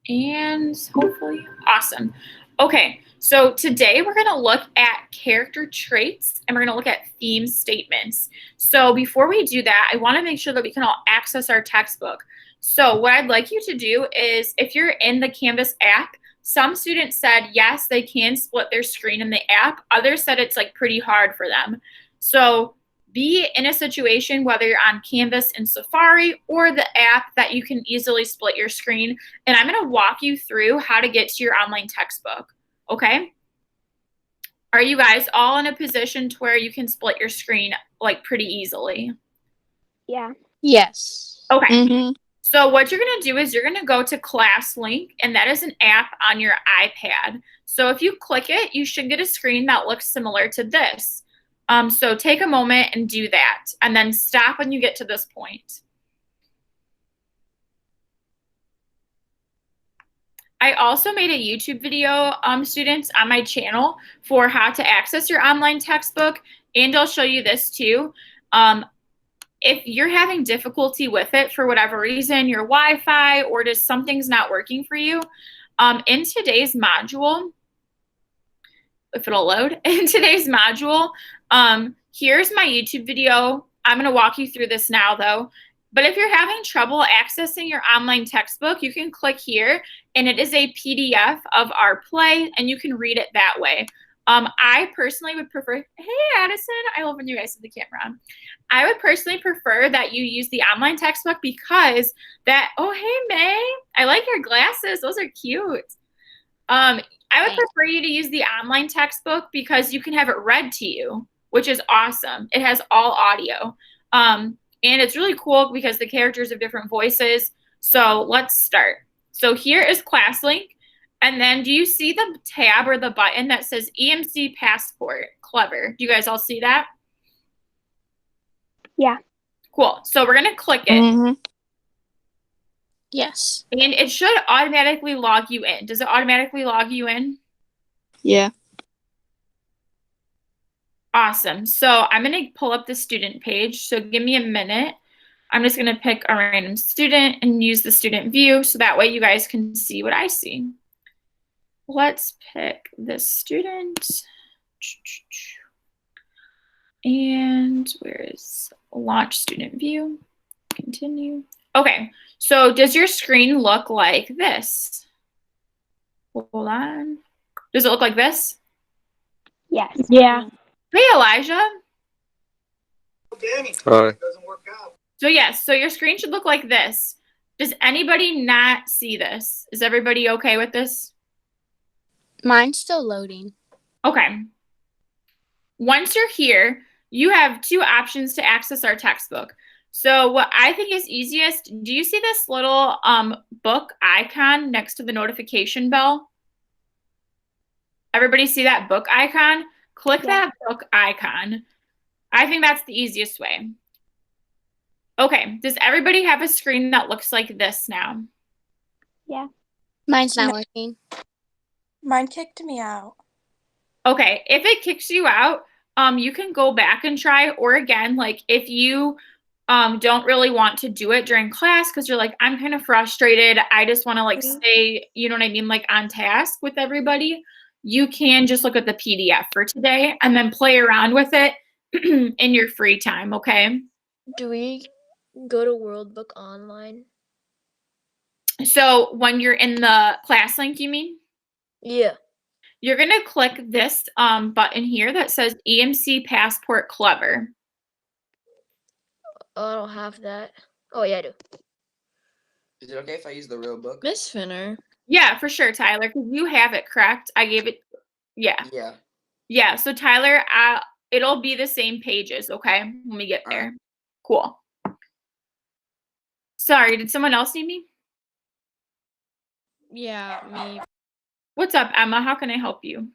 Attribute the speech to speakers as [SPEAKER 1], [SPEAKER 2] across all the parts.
[SPEAKER 1] And hopefully, awesome. Okay, so today we're going to look at character traits and we're going to look at theme statements. So before we do that, I want to make sure that we can all access our textbook. So what I'd like you to do is, if you're in the Canvas app, some students said yes, they can split their screen in the app. Others said it's like pretty hard for them. So be in a situation, whether you're on Canvas in Safari or the app, that you can easily split your screen. And I'm going to walk you through how to get to your online textbook. Okay? Are you guys all in a position to where you can split your screen like pretty easily?
[SPEAKER 2] Yeah.
[SPEAKER 3] Yes.
[SPEAKER 1] Okay.
[SPEAKER 3] Mm-hmm.
[SPEAKER 1] So what you're going to do is you're going to go to ClassLink, and that is an app on your iPad. So if you click it, you should get a screen that looks similar to this. So take a moment and do that, and then stop when you get to this point. I also made a YouTube video, students, on my channel for how to access your online textbook, and I'll show you this too. If you're having difficulty with it for whatever reason, your Wi-Fi or just something's not working for you, in today's module, if it'll load, in today's module, here's my YouTube video. I'm going to walk you through this now though. But if you're having trouble accessing your online textbook, you can click here, and it is a PDF of our play, and you can read it that way. I personally would prefer, hey Addison, I love when you guys have the camera on. I would personally prefer that you use the online textbook because that, oh hey May, I like your glasses, those are cute. I would prefer you to use the online textbook because you can have it read to you, which is awesome. It has all audio. And it's really cool because the characters have different voices. So let's start. So here is ClassLink. And then do you see the tab or the button that says EMC Passport? Clever. Do you guys all see that?
[SPEAKER 2] Yeah.
[SPEAKER 1] Cool. So we're going to click it.
[SPEAKER 3] Mm-hmm. Yes.
[SPEAKER 1] And it should automatically log you in. Does it automatically log you in?
[SPEAKER 3] Yeah.
[SPEAKER 1] Awesome. So I'm going to pull up the student page. So give me a minute. I'm just going to pick a random student and use the student view so that way you guys can see what I see. Let's pick this student. And where is launch student view? Continue. Okay. So does your screen look like this? Hold on. Does it look like this?
[SPEAKER 2] Yes.
[SPEAKER 3] Yeah.
[SPEAKER 1] Hey, Elijah.
[SPEAKER 4] Danny,
[SPEAKER 5] Hi.
[SPEAKER 4] it doesn't work out.
[SPEAKER 1] So yes, so your screen should look like this. Does anybody not see this? Is everybody okay with this?
[SPEAKER 3] Mine's still loading.
[SPEAKER 1] Okay. Once you're here, you have two options to access our textbook. So what I think is easiest, do you see this little book icon next to the notification bell? Everybody see that book icon? Click that book icon. I think that's the easiest way. Okay, does everybody have a screen that looks like this now?
[SPEAKER 2] Yeah.
[SPEAKER 3] Mine's not working.
[SPEAKER 6] Mine kicked me out.
[SPEAKER 1] Okay, if it kicks you out, you can go back and try, or again, like if you don't really want to do it during class because you're like, I'm kind of frustrated, I just want to like stay, you know what I mean, like on task with everybody, you can just look at the PDF for today and then play around with it in your free time, okay?
[SPEAKER 7] Do we go to World Book Online?
[SPEAKER 1] So when you're in the ClassLink, you mean?
[SPEAKER 7] Yeah.
[SPEAKER 1] You're going to click this button here that says EMC Passport Clever.
[SPEAKER 7] Oh, I don't have that. Oh, yeah, I do.
[SPEAKER 4] Is it okay if I use the real book?
[SPEAKER 7] Miss Finner.
[SPEAKER 1] Yeah, for sure, Tyler, because you have it, correct? I gave it, yeah.
[SPEAKER 4] Yeah.
[SPEAKER 1] Yeah, so Tyler, it'll be the same pages, okay, when we get there. Cool. Sorry, did someone else need me?
[SPEAKER 7] Yeah, me.
[SPEAKER 1] What's up, Emma? How can I help you?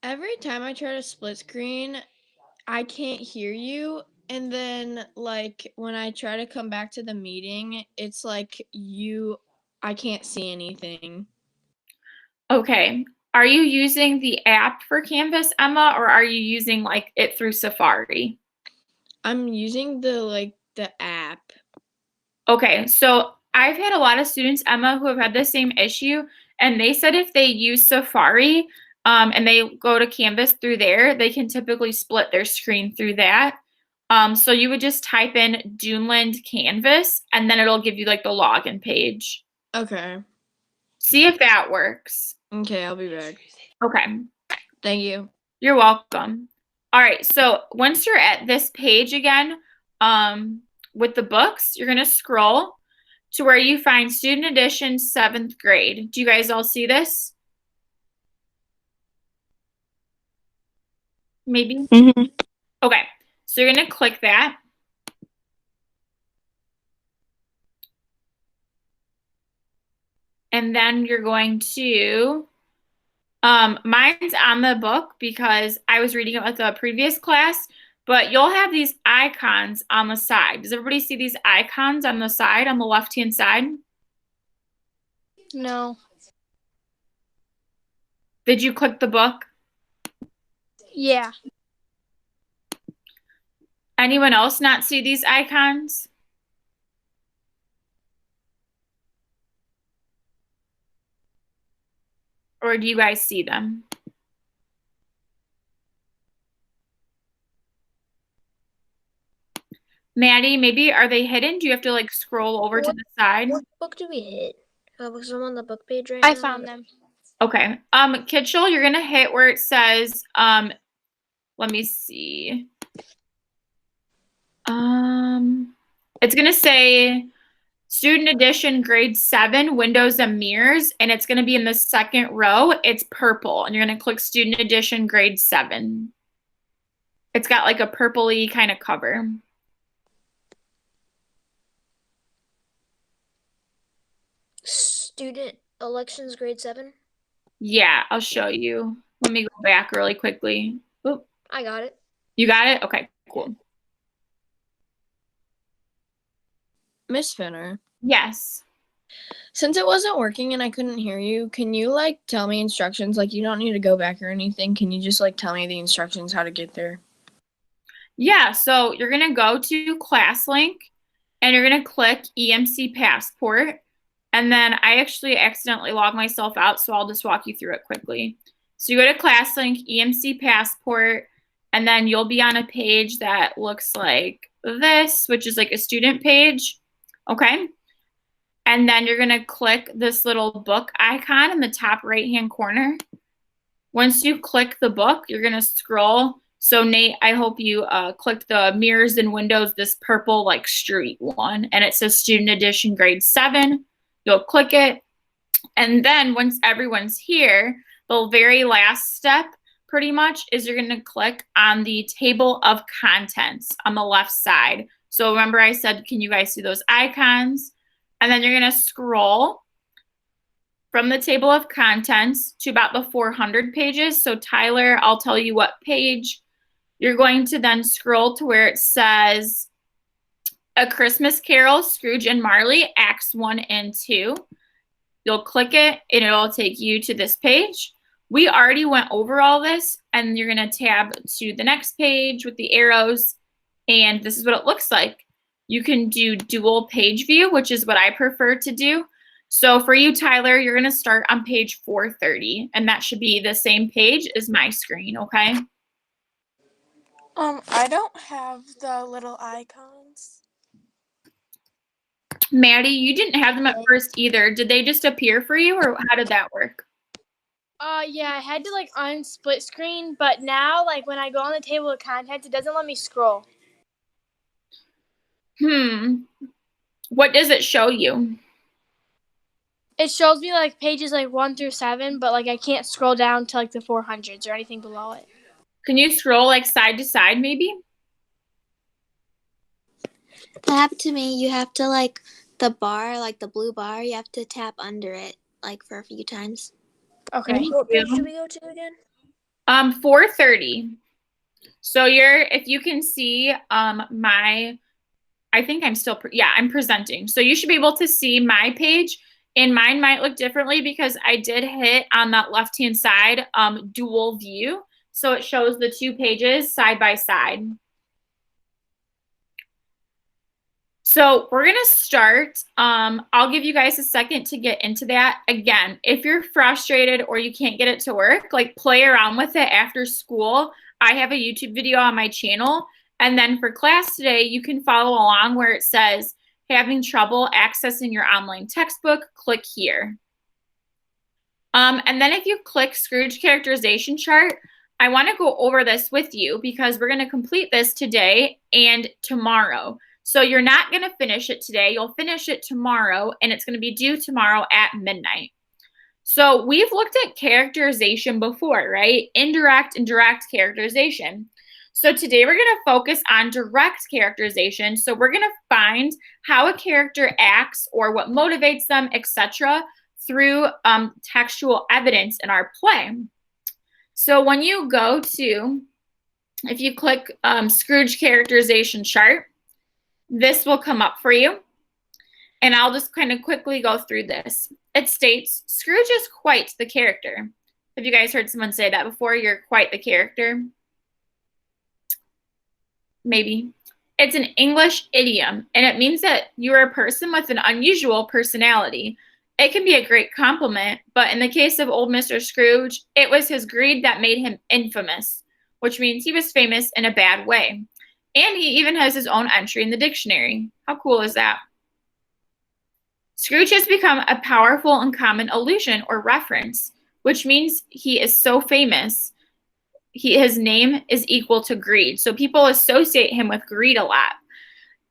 [SPEAKER 7] Every time I try to split screen, I can't hear you. And then, like, when I try to come back to the meeting, it's like I can't see anything.
[SPEAKER 1] Okay. Are you using the app for Canvas, Emma, or are you using, like, it through Safari?
[SPEAKER 7] I'm using the app.
[SPEAKER 1] Okay, so I've had a lot of students, Emma, who have had the same issue, and they said if they use Safari and they go to Canvas through there, they can typically split their screen through that. So you would just type in Duneland Canvas, and then it'll give you like the login page.
[SPEAKER 7] Okay.
[SPEAKER 1] See if that works.
[SPEAKER 7] Okay, I'll be back.
[SPEAKER 1] Okay.
[SPEAKER 7] Thank you.
[SPEAKER 1] You're welcome. All right, so once you're at this page again, with the books, you're going to scroll to where you find Student Edition 7th grade. Do you guys all see this? Maybe? Okay, so you're going to click that. And then you're going to, mine's on the book because I was reading it with a previous class, but you'll have these icons on the side. Does everybody see these icons on the side, on the left-hand side?
[SPEAKER 3] No.
[SPEAKER 1] Did you click the book?
[SPEAKER 3] Yeah.
[SPEAKER 1] Anyone else not see these icons? Or do you guys see them? Maddie, maybe are they hidden? Do you have to like scroll over to the side?
[SPEAKER 5] What book do we hit? Because I'm on the book page right
[SPEAKER 3] I
[SPEAKER 5] now.
[SPEAKER 3] found them.
[SPEAKER 1] Okay. Kitchell, you're gonna hit where it says, let me see. It's gonna say Student Edition Grade 7, Windows and Mirrors, and it's gonna be in the second row. It's purple, and you're gonna click Student Edition Grade 7. It's got like a purpley kind of cover.
[SPEAKER 5] Student elections grade 7.
[SPEAKER 1] Yeah, I'll show you. Let me go back really quickly. Oop.
[SPEAKER 5] I got it.
[SPEAKER 1] You got it? Okay, cool.
[SPEAKER 7] Miss Finner,
[SPEAKER 1] Yes.
[SPEAKER 7] since it wasn't working and I couldn't hear you, can you like tell me instructions? Like you don't need to go back or anything. Can you just like tell me the instructions how to get there?
[SPEAKER 1] Yeah, so you're gonna go to ClassLink and you're gonna click EMC Passport. And then I actually accidentally logged myself out, so I'll just walk you through it quickly. So you go to ClassLink, EMC Passport, and then you'll be on a page that looks like this, which is like a student page. Okay. And then you're gonna click this little book icon in the top right-hand corner. Once you click the book, you're gonna scroll. So Nate, I hope you clicked the Mirrors and Windows, this purple like street one, and it says Student Edition Grade 7. You'll click it. And then once everyone's here, the very last step pretty much is you're gonna click on the table of contents on the left side. So remember I said, can you guys see those icons? And then you're gonna scroll from the table of contents to about the 400 pages. So Tyler, I'll tell you what page. You're going to then scroll to where it says A Christmas Carol, Scrooge and Marley, Acts 1 and 2. You'll click it and it'll take you to this page. We already went over all this, and you're gonna tab to the next page with the arrows, and this is what it looks like. You can do dual page view, which is what I prefer to do. So for you, Tyler, you're gonna start on page 430, and that should be the same page as my screen, okay?
[SPEAKER 6] I don't have the little icons.
[SPEAKER 1] Maddie, you didn't have them at first either. Did they just appear for you, or how did that work?
[SPEAKER 3] Yeah, I had to like unsplit screen, but now like when I go on the table of contents, it doesn't let me scroll.
[SPEAKER 1] What does it show you?
[SPEAKER 3] It shows me like pages like 1 through 7, but like I can't scroll down to like the 400s or anything below it.
[SPEAKER 1] Can you scroll like side to side maybe?
[SPEAKER 8] That happened to me. You have to like the bar, like the blue bar, you have to tap under it like for a few times.
[SPEAKER 3] Okay.
[SPEAKER 5] What page do we go to again?
[SPEAKER 1] 430. So if you can see I think I'm still, I'm presenting. So you should be able to see my page, and mine might look differently because I did hit on that left-hand side dual view. So it shows the two pages side by side. So we're going to start. I'll give you guys a second to get into that. Again, if you're frustrated or you can't get it to work, like play around with it after school. I have a YouTube video on my channel. And then for class today, you can follow along where it says, having trouble accessing your online textbook, click here. And then if you click Scrooge characterization chart, I want to go over this with you because we're going to complete this today and tomorrow. So you're not going to finish it today. You'll finish it tomorrow, and it's going to be due tomorrow at midnight. So we've looked at characterization before, right? Indirect and direct characterization. So today we're going to focus on direct characterization. So we're going to find how a character acts or what motivates them, etc., through textual evidence in our play. So when you go to, if you click Scrooge characterization chart, this will come up for you. And I'll just kind of quickly go through this. It states, Scrooge is quite the character. Have you guys heard someone say that before? You're quite the character? Maybe. It's an English idiom, and it means that you're a person with an unusual personality. It can be a great compliment, but in the case of old Mr. Scrooge, it was his greed that made him infamous, which means he was famous in a bad way. And he even has his own entry in the dictionary. How cool is that? Scrooge has become a powerful and common allusion or reference, which means he is so famous. His name is equal to greed. So people associate him with greed a lot.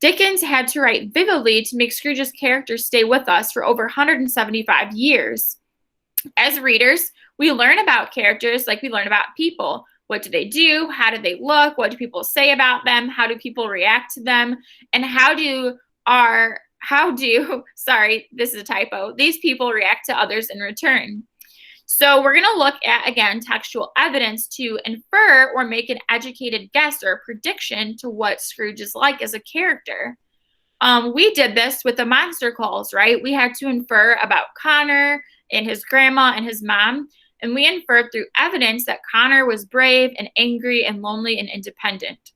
[SPEAKER 1] Dickens had to write vividly to make Scrooge's character stay with us for over 175 years. As readers, we learn about characters like we learn about people. What do they do? How do they look? What do people say about them? How do people react to them? And how do, sorry, this is a typo, these people react to others in return. So we're going to look at, again, textual evidence to infer or make an educated guess or a prediction to what Scrooge is like as a character. We did this with the monster calls, right? We had to infer about Connor and his grandma and his mom, and we inferred through evidence that Connor was brave and angry and lonely and independent.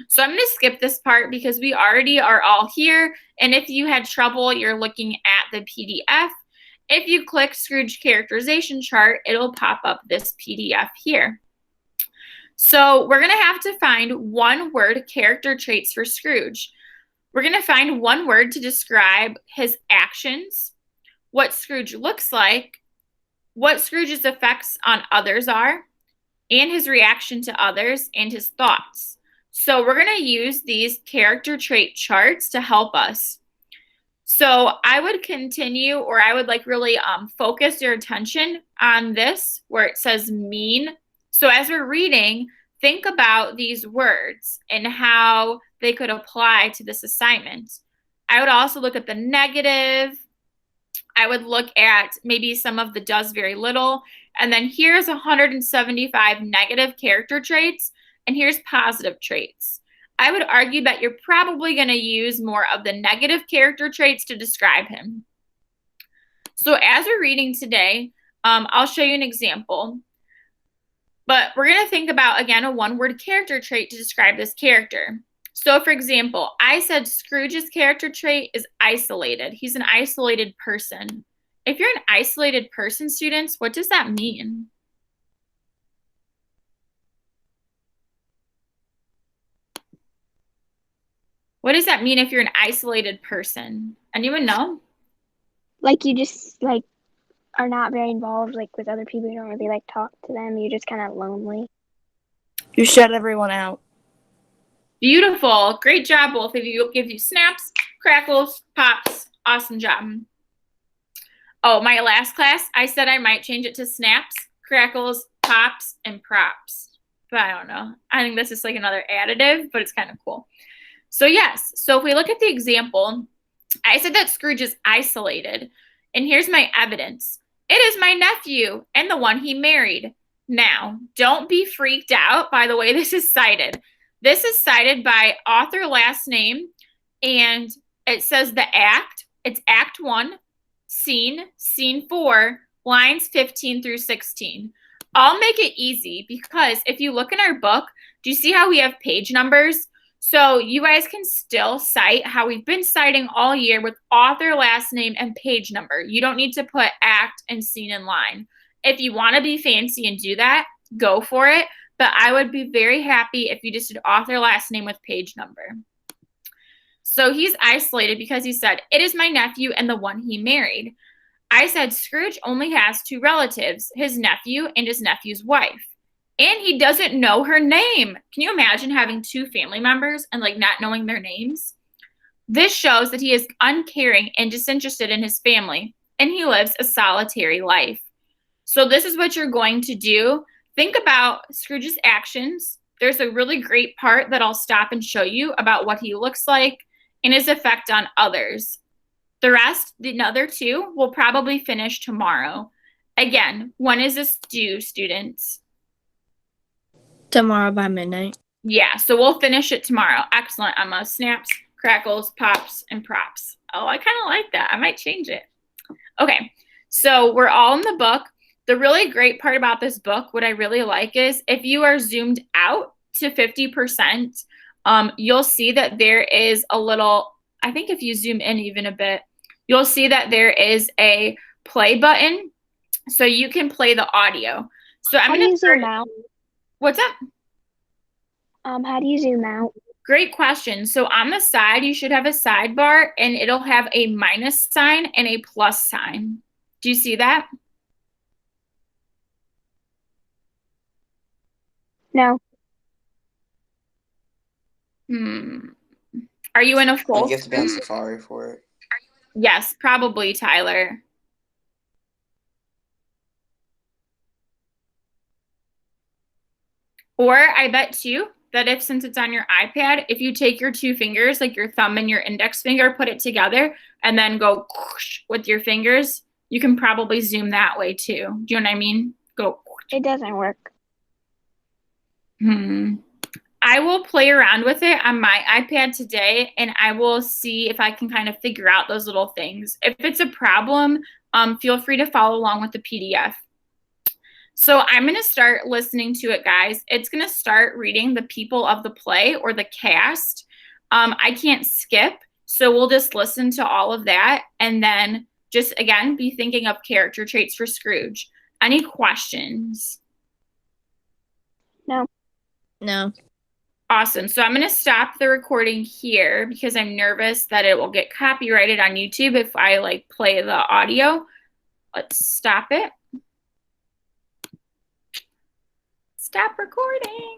[SPEAKER 1] So I'm going to skip this part because we already are all here, and if you had trouble, you're looking at the PDF. If you click Scrooge characterization chart, it'll pop up this PDF here. So we're going to have to find one word character traits for Scrooge. We're going to find one word to describe his actions, what Scrooge looks like, what Scrooge's effects on others are, and his reaction to others and his thoughts. So we're going to use these character trait charts to help us. So I would continue, or I would like really focus your attention on this where it says mean. So as we're reading, think about these words and how they could apply to this assignment. I would also look at the negative. I would look at maybe some of the does very little. And then here's 175 negative character traits, and here's positive traits. I would argue that you're probably going to use more of the negative character traits to describe him. So as we're reading today, I'll show you an example. But we're going to think about, again, a one-word character trait to describe this character. So, for example, I said Scrooge's character trait is isolated. He's an isolated person. If you're an isolated person, students, what does that mean? What does that mean if you're an isolated person? Anyone know?
[SPEAKER 2] Like you just like are not very involved like with other people. You don't really like talk to them. You're just kind of lonely.
[SPEAKER 6] You shut everyone out.
[SPEAKER 1] Beautiful. Great job, both of you. I'll give you snaps, crackles, pops. Awesome job. Oh, my last class, I said I might change it to snaps, crackles, pops, and props. But I don't know. I think this is like another additive, but it's kind of cool. So yes, so if we look at the example, I said that Scrooge is isolated. And here's my evidence. It is my nephew and the one he married. Now, don't be freaked out by the way this is cited. This is cited by author last name, and it says the act. It's Act 1, Scene 4, lines 15 through 16. I'll make it easy because if you look in our book, do you see how we have page numbers? So you guys can still cite how we've been citing all year with author, last name, and page number. You don't need to put act and scene in line. If you want to be fancy and do that, go for it. But I would be very happy if you just did author, last name with page number. So he's isolated because he said, it is my nephew and the one he married. I said, Scrooge only has two relatives, his nephew and his nephew's wife. And he doesn't know her name. Can you imagine having two family members and like not knowing their names? This shows that he is uncaring and disinterested in his family, and he lives a solitary life. So this is what you're going to do. Think about Scrooge's actions. There's a really great part that I'll stop and show you about what he looks like and his effect on others. The rest, the other two, will probably finish tomorrow. Again, when is this due, students?
[SPEAKER 7] Tomorrow by midnight.
[SPEAKER 1] Yeah, so we'll finish it tomorrow. Excellent, Emma. Snaps, crackles, pops, and props. Oh, I kind of like that. I might change it. Okay, so we're all in the book. The really great part about this book, what I really like is if you are zoomed out to 50%, you'll see that there is a little, I think if you zoom in even a bit, you'll see that there is a play button. So you can play the audio. So I'm
[SPEAKER 2] How do
[SPEAKER 1] going
[SPEAKER 2] you
[SPEAKER 1] to start.
[SPEAKER 2] zoom out?
[SPEAKER 1] What's up?
[SPEAKER 2] How do you zoom out?
[SPEAKER 1] Great question. So on the side, you should have a sidebar and it'll have a minus sign and a plus sign. Do you see that?
[SPEAKER 2] No.
[SPEAKER 1] Are you in a
[SPEAKER 4] Like
[SPEAKER 1] full
[SPEAKER 4] you have to be on
[SPEAKER 1] screen?
[SPEAKER 4] Safari for it.
[SPEAKER 1] Yes, probably, Tyler. Or I bet too that if, since it's on your iPad, if you take your two fingers, like your thumb and your index finger, put it together and then go with your fingers, you can probably zoom that way too. Do you know what I mean? Go.
[SPEAKER 2] It doesn't work.
[SPEAKER 1] I will play around with it on my iPad today and I will see if I can kind of figure out those little things. If it's a problem, feel free to follow along with the PDF. So I'm going to start listening to it, guys. It's going to start reading the people of the play or the cast. I can't skip, so we'll just listen to all of that and then just, again, be thinking of character traits for Scrooge. Any questions?
[SPEAKER 2] No.
[SPEAKER 7] No.
[SPEAKER 1] Awesome. So I'm going to stop the recording here because I'm nervous that it will get copyrighted on YouTube if I like play the audio. Let's stop it. Stop recording.